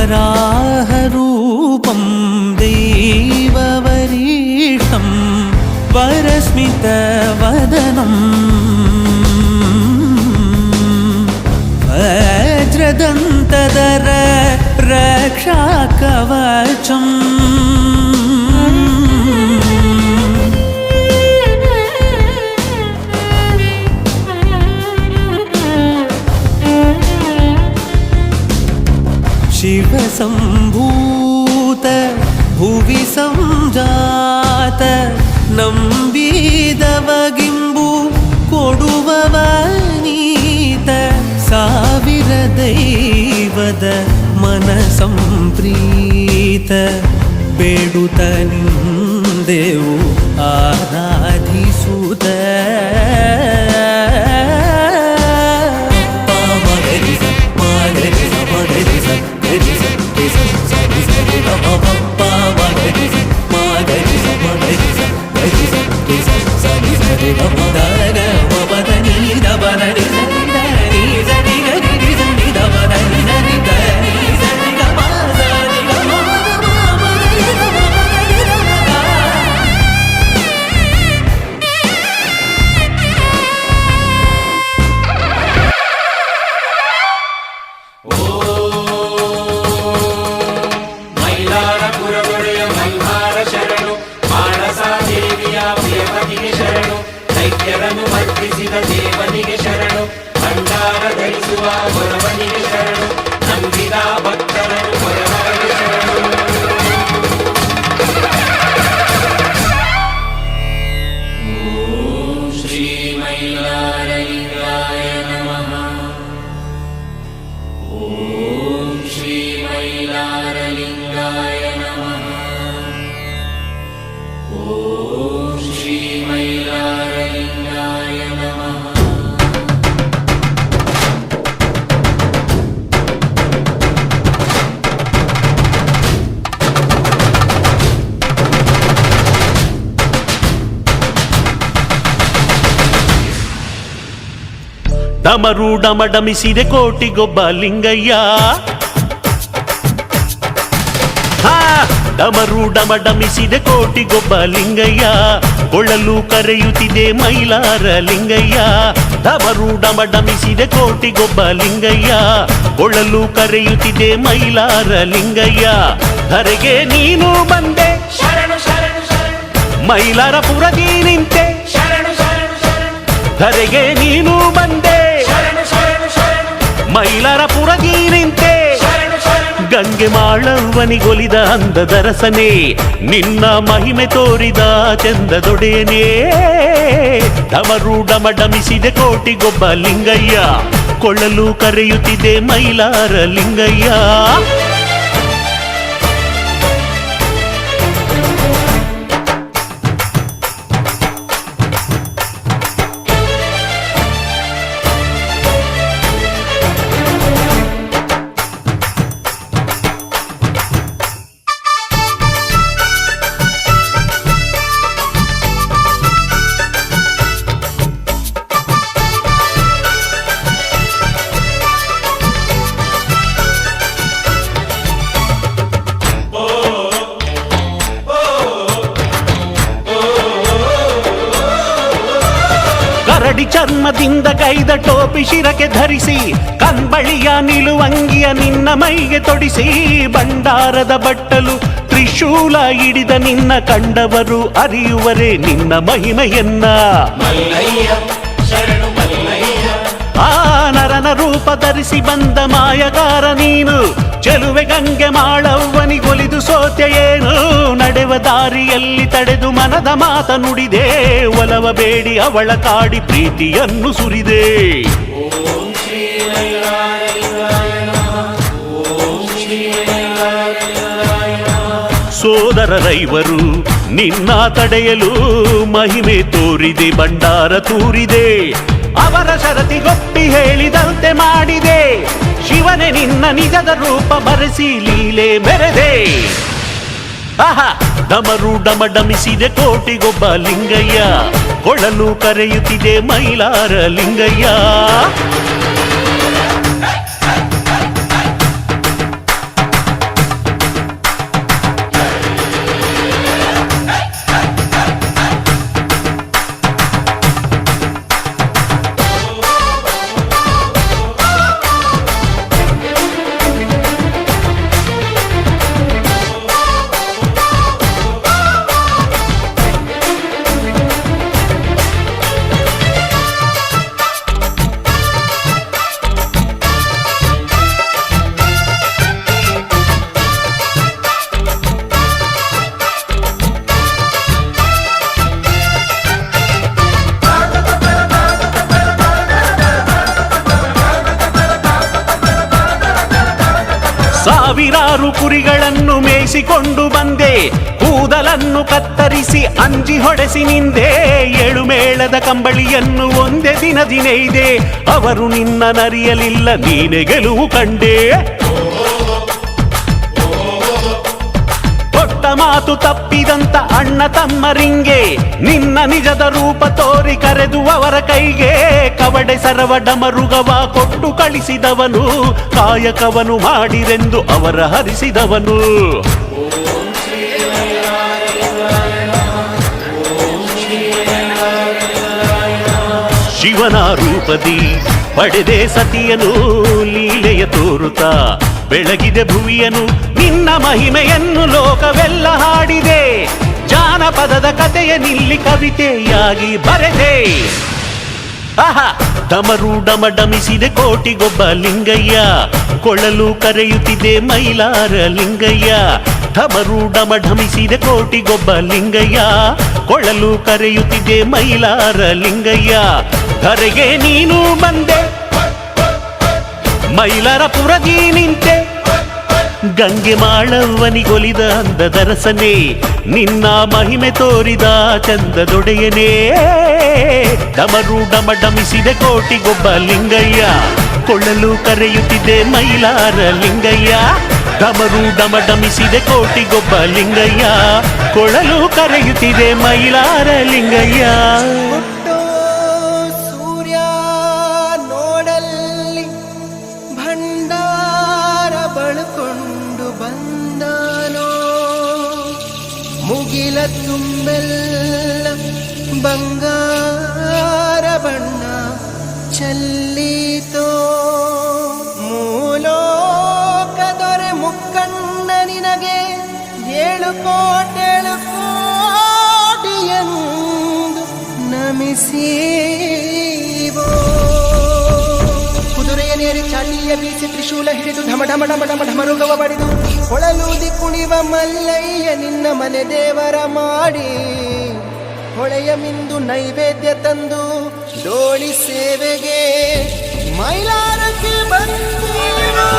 वराहरूपं दैववरीष्ठं वरस्मितवदनं वज्रदन्तधर रक्षाकवचम् शिवसम्भूत भुवि संजात ನಂಬಿದವಗಿಂಬು ಕೊಡುವವನೀತ ಸಾವಿರ ದೈವದ ಮನ ಸಂಪ್ರೀತ ಬೇಡುತ್ತ ನಿಂದೆವು ಆರಾಧಿಸುತ್ತ ದೇವನಿಗೆ ಶರಣು ಭಂಡಾರ ಧರಿಸುವ ಗೊರವನಿಗೆ ಶರಣು ನಂಬಿದ ಭಕ್ತರನ್ನು ಗೊರವನಿಗೆ ಶರಣು. ಓಂ ಶ್ರೀ ಮೈಲಾರಲಿಂಗಾಯ ನಮಃ. ಓಂ ಶ್ರೀ ಮೈಲಾರಲಿಂಗಾಯ ನಮಃ. ಓಂ ಶ್ರೀ ಮೈಲಾರಲಿಂಗಾಯ ನಮಃ. ಡಮರು ಡಮಡಮಿಸಿದೆ ಕೋಟಿಗೊಬ್ಬ ಲಿಂಗಯ್ಯ. ಡಮರು ಡಮಡಮಿಸಿದೆ ಕೋಟಿಗೊಬ್ಬ ಲಿಂಗಯ್ಯ. ಕೊಳ್ಳಲು ಕರೆಯುತ್ತಿದೆ ಮೈಲಾರ ಲಿಂಗಯ್ಯ. ಡಮರು ಡಮಡಮಿಸಿದೆ ಕೋಟಿಗೊಬ್ಬ ಲಿಂಗಯ್ಯ. ಕೊಳ್ಳಲು ಕರೆಯುತ್ತಿದೆ ಮೈಲಾರ ಲಿಂಗಯ್ಯ. ಧರೆಗೆ ನೀನು ಬಂದೆ ಶರಣು ಶರಣು ಶರಣು. ಮೈಲಾರಪುರದಿ ನಿಂತೆ ಶರಣು ಶರಣು ಶರಣು. ಧರೆಗೆ ನೀನು ಬಂದೆ ಶರಣು ಶರಣು ಶರಣು. ಮೈಲಾರಪುರದಿ ನಿಂತೆ ಶರಣು ಶರಣು. ಗಂಗೆ ಮಾಳವ್ವನಿಗೊಲಿದ ಅಂದದ ರಸನೆ ನಿನ್ನ ಮಹಿಮೆ ತೋರಿದ ಚಂದದೊಡೆಯನೇ. ಡಮರು ಡಮಡಮಿಸಿದೆ ಕೋಟಿಗೊಬ್ಬ ಲಿಂಗಯ್ಯ. ಕೊಳ್ಳಲು ಕರೆಯುತ್ತಿದೆ ಮೈಲಾರ ಲಿಂಗಯ್ಯ. ಕರಡಿ ಚರ್ಮದಿಂದ ಗೈದ ಟೋಪಿ ಶಿರಕ್ಕೆ ಧರಿಸಿ ಕಂಬಳಿಯ ನಿಲುವಂಗಿಯ ನಿನ್ನ ಮೈಗೆ ತೊಡಿಸಿ ಭಂಡಾರದ ಬಟ್ಟಲು ತ್ರಿಶೂಲ ಹಿಡಿದ ನಿನ್ನ ಕಂಡವರು ಅರಿಯುವರೇ ನಿನ್ನ ಮಹಿಮೆಯನ್ನ. ಮಲ್ಲಯ್ಯ ಶರಣು ಮಲ್ಲಯ್ಯ. ಆ ನರನ ರೂಪ ಧರಿಸಿ ಬಂದ ಮಾಯಗಾರ ನೀನು. ಚೆಲುವೆ ಗಂಗೆ ಮಾಳವ್ವನಿಗೊಲಿದು ಸೋತ್ಯೇನು. ನಡೆವ ದಾರಿಯಲ್ಲಿ ತಡೆದು ಮನದ ಮಾತ ನುಡಿದೆ. ಒಲವ ಬೇಡಿ ಅವಳ ಕಾಡಿ ಪ್ರೀತಿಯನ್ನು ಸುರಿದೆ. ಓಂ ಶ್ರೀ ಮೈಲಾರಲಿಂಗಾಯ ನಮಃ. ಓಂ ಶ್ರೀ ಮೈಲಾರಲಿಂಗಾಯ ನಮಃ. ಸೋದರರೈವರು ನಿನ್ನ ತಡೆಯಲು ಮಹಿಮೆ ತೋರಿದೆ ಭಂಡಾರ ತೂರಿದೆ. ಅವರ ಶರತಿಗೊಪ್ಪಿ ಹೇಳಿದಂತೆ ಮಾಡಿದೆ. ಶಿವನೇ ನಿನ್ನ ನಿಜದ ರೂಪ ಬರೆಸಿ ಲೀಲೆ ಮೆರೆದೆ. ಆಹಾ ಡಮರು ಡಮಡಮಿಸಿದೆ ಕೋಟಿಗೊಬ್ಬ ಲಿಂಗಯ್ಯ. ಕೊಳಲು ಕರೆಯುತ್ತಿದೆ ಮೈಲಾರ ಲಿಂಗಯ್ಯ. ಎಬ್ಬಿಸಿಕೊಂಡು ಬಂದೆ, ಕೂದಲನ್ನು ಕತ್ತರಿಸಿ ಅಂಜಿ ಹೊಡೆಸಿ ನಿಂದೆ. ಏಳುಮೇಳದ ಕಂಬಳಿಯನ್ನು ಒಂದೇ ದಿನ ಇದೆ, ಅವರು ನಿನ್ನ ನರಿಯಲಿಲ್ಲ, ನೀನೆ ಗೆಲುವು ಕಂಡೆ. ಕೊಟ್ಟ ಮಾತು ತಪ್ಪಿದಂತ ಅಣ್ಣ ತಮ್ಮರಿಂಗೆ ನಿನ್ನ ನಿಜದ ರೂಪ ತೋರಿ ಕರೆದು ಅವರ ಕೈಗೆ ಕವಡೆ ಸರವ ಡಮರುಗವ ಕೊಟ್ಟು ಕಳಿಸಿದವನು, ಕಾಯಕವನು ಮಾಡಿರೆಂದು ಅವರ ಹರಿಸಿದವನು. ಶಿವನ ರೂಪದಿ ಪಡೆದೆ ಸತಿಯನು, ಲೀಲೆಯ ತೋರುತ್ತಾ ಬೆಳಗಿದೆ ಭುವಿಯನು. ನಿನ್ನ ಮಹಿಮೆಯನ್ನು ಲೋಕವೆಲ್ಲ ಹಾಡಿದೆ, ಜಾನಪದದ ಕಥೆಯ ನಿಲ್ಲಿ ಕವಿತೆಯಾಗಿ ಬರೆದೆ. ಆಹಾ, ಡಮರು ಡಮಡಮಿಸಿದೆ ಕೋಟಿಗೊಬ್ಬ ಲಿಂಗಯ್ಯ, ಕೊಳಲು ಕರೆಯುತ್ತಿದೆ ಮೈಲಾರ ಲಿಂಗಯ್ಯ. ಡಮರು ಡಮಢಮಿಸಿದೆ ಕೋಟಿಗೊಬ್ಬ ಲಿಂಗಯ್ಯ, ಕೊಳಲು ಕರೆಯುತ್ತಿದೆ ಮೈಲಾರ ಲಿಂಗಯ್ಯ. ಧರೆಗೆ ನೀನು ಬಂದೆ, ಮೈಲಾರ ಪುರದಿ ನಿಂತೆ, ಗಂಗೆ ಮಾಳವ್ವನಿಗೊಲಿದ ಅಂದದ ರಸನೆ, ನಿನ್ನ ಮಹಿಮೆ ತೋರಿದ ಚಂದದೊಡೆಯನೇ. ಡಮರು ಡಮಡಮಿಸಿದೆ ಕೋಟಿಗೊಬ್ಬ ಲಿಂಗಯ್ಯ, ಕೊಳಲು ಕರೆಯುತ್ತಿದೆ ಮೈಲಾರ ಲಿಂಗಯ್ಯ. ಡಮರು ಡಮಡಮಿಸಿದೆ ಕೋಟಿಗೊಬ್ಬ ಲಿಂಗಯ್ಯ, ಕೊಳಲು ಕರೆಯುತ್ತಿದೆ ಮೈಲಾರ ಲಿಂಗಯ್ಯ. ಸೂರ್ಯ ನೋಡಲ್ಲಿ ಭಂಡಾರ ಬಳ್ಕೊಂಡು ಬಂದನೋ, ಮುಗಿಲ ತುಂಬೆಲ್ಲ ಬಂಗಾರ ಬಣ್ಣ ಚೆಲ್ಲೀತೋ. ಮೂಲೋಕ ದೊರೆ ಮುಕ್ಕಣ್ಣ ನಿನಗೆ 7 ಕೋಟಿಯಂದು ನಮಿಸೀವೋ. ಕುದುರೆಯನೇರಿ ಚಾಟಿಯ ಬೀಸಿ ತ್ರಿಶೂಲ ಹಿಡಿದು ಢಮ ಢಮ ಢಮ ಢಮ ಢಮರುಗವ ಬಡಿದು ಹೊಳಲೂದಿ ಕುಣಿವ ಮಲ್ಲಯ್ಯ ನಿನ್ನ ಮನೆ ದೇವರ ಮಾಡಿ, ಹೊಳೆಯ ಮಿಂದು ನೈವೇದ್ಯ ತಂದು ಡೋಳಿ ಸೇವೆಗೆ ಮೈಲಾರಕ್ಕೆ ಬಂದೀರೋ.